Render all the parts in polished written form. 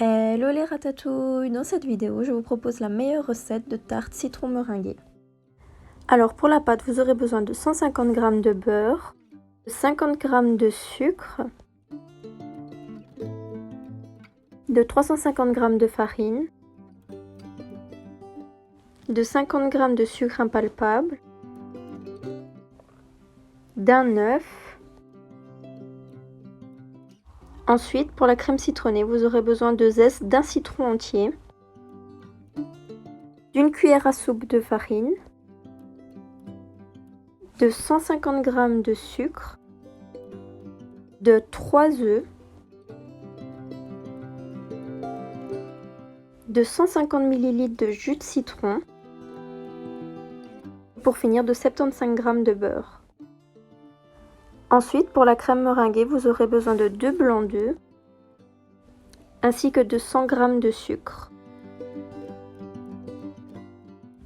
Hello les ratatouilles! Dans cette vidéo, je vous propose la meilleure recette de tarte citron meringuée. Alors pour la pâte, vous aurez besoin de 150 g de beurre, de 50 g de sucre, de 350 g de farine, de 50 g de sucre impalpable, d'un œuf. Ensuite, pour la crème citronnée, vous aurez besoin de zeste d'un citron entier, d'une cuillère à soupe de farine, de 150 g de sucre, de 3 œufs, de 150 ml de jus de citron, pour finir de 75 g de beurre. Ensuite, pour la crème meringuée, vous aurez besoin de 2 blancs d'œufs, ainsi que de 100 g de sucre.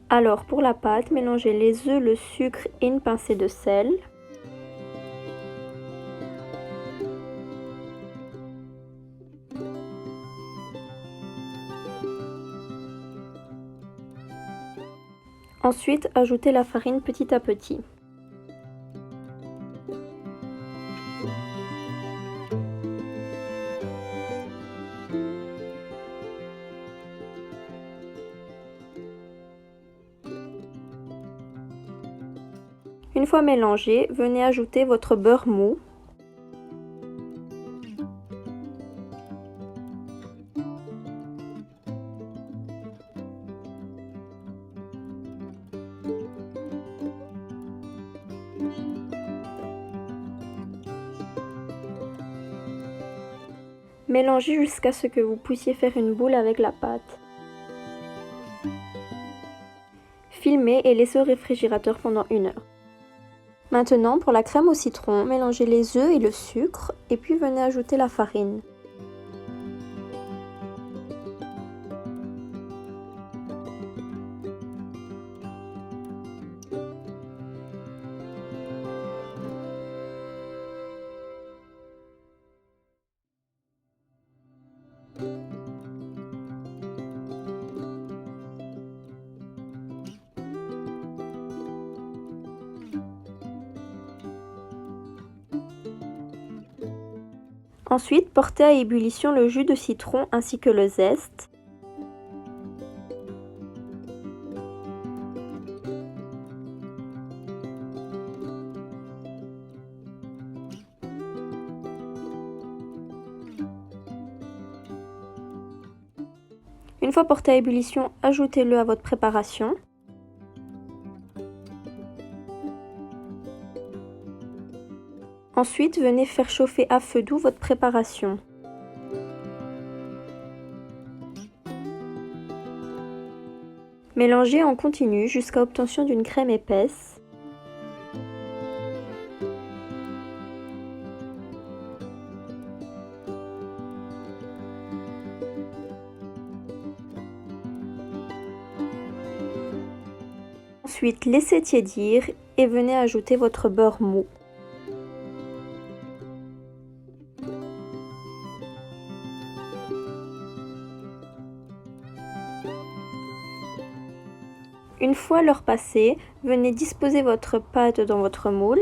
Alors pour la pâte, mélangez les œufs, le sucre et une pincée de sel. Ensuite, ajoutez la farine petit à petit. Une fois mélangé, venez ajouter votre beurre mou. Mélangez jusqu'à ce que vous puissiez faire une boule avec la pâte. Filmez et laissez au réfrigérateur pendant 1 heure. Maintenant, pour la crème au citron, mélangez les œufs et le sucre et puis venez ajouter la farine. Ensuite, portez à ébullition le jus de citron ainsi que le zeste. Une fois porté à ébullition, ajoutez-le à votre préparation. Ensuite, venez faire chauffer à feu doux votre préparation. Mélangez en continu jusqu'à obtention d'une crème épaisse. Ensuite, laissez tiédir et venez ajouter votre beurre mou. Une fois l'heure passée, venez disposer votre pâte dans votre moule.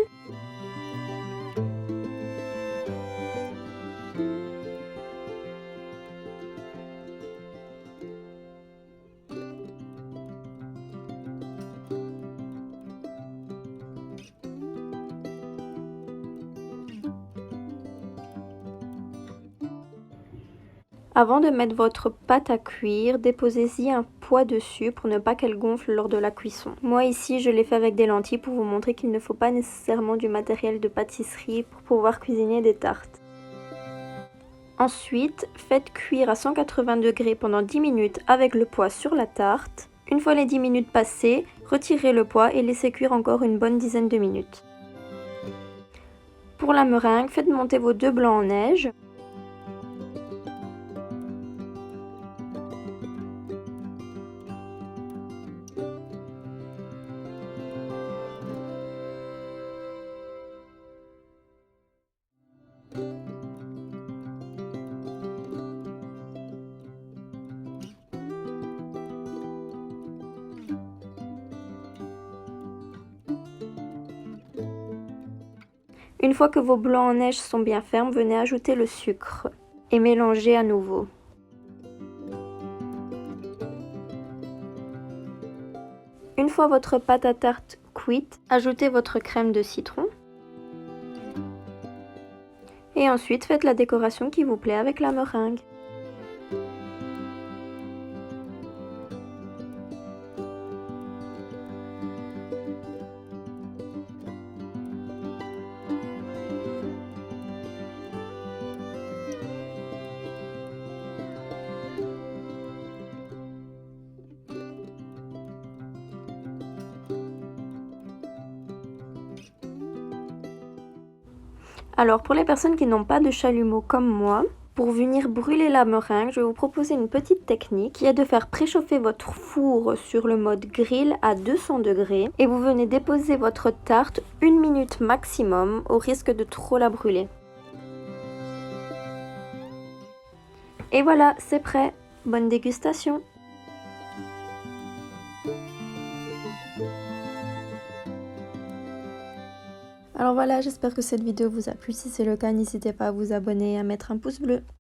Avant de mettre votre pâte à cuire, déposez-y un poids dessus pour ne pas qu'elle gonfle lors de la cuisson. Moi ici, je l'ai fait avec des lentilles pour vous montrer qu'il ne faut pas nécessairement du matériel de pâtisserie pour pouvoir cuisiner des tartes. Ensuite, faites cuire à 180 degrés pendant 10 minutes avec le poids sur la tarte. Une fois les 10 minutes passées, retirez le poids et laissez cuire encore une bonne dizaine de minutes. Pour la meringue, faites monter vos 2 blancs en neige. Une fois que vos blancs en neige sont bien fermes, venez ajouter le sucre et mélanger à nouveau. Une fois votre pâte à tarte cuite, ajoutez votre crème de citron. Et ensuite, faites la décoration qui vous plaît avec la meringue. Alors pour les personnes qui n'ont pas de chalumeau comme moi, pour venir brûler la meringue, je vais vous proposer une petite technique qui est de faire préchauffer votre four sur le mode grill à 200 degrés et vous venez déposer votre tarte 1 minute maximum au risque de trop la brûler. Et voilà, c'est prêt. Bonne dégustation! Alors voilà, j'espère que cette vidéo vous a plu. Si c'est le cas, n'hésitez pas à vous abonner et à mettre un pouce bleu.